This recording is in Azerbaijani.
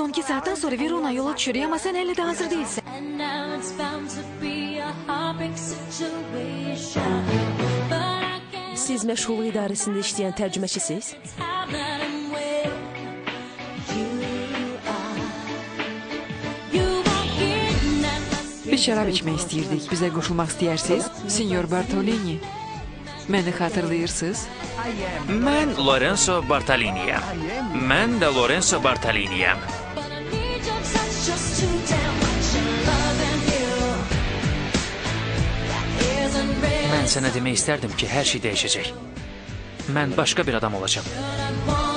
12 saatdən sonra Verona yola düşürük, amma sən hələ də hazır deyilsən. Siz məşğulluq idarəsində işləyən tərcüməçisiniz? Bir şərab içmək istəyirdik. Bizə qoşulmaq istəyirsiniz? Sinyor Bartolini, məni xatırlayırsınız? Mən Lorenzo Bartoliniyəm. Mən də Lorenzo Bartoliniyəm. Mən sənə demək istərdim ki, hər şey dəyişəcək. Mən başqa bir adam olacağım.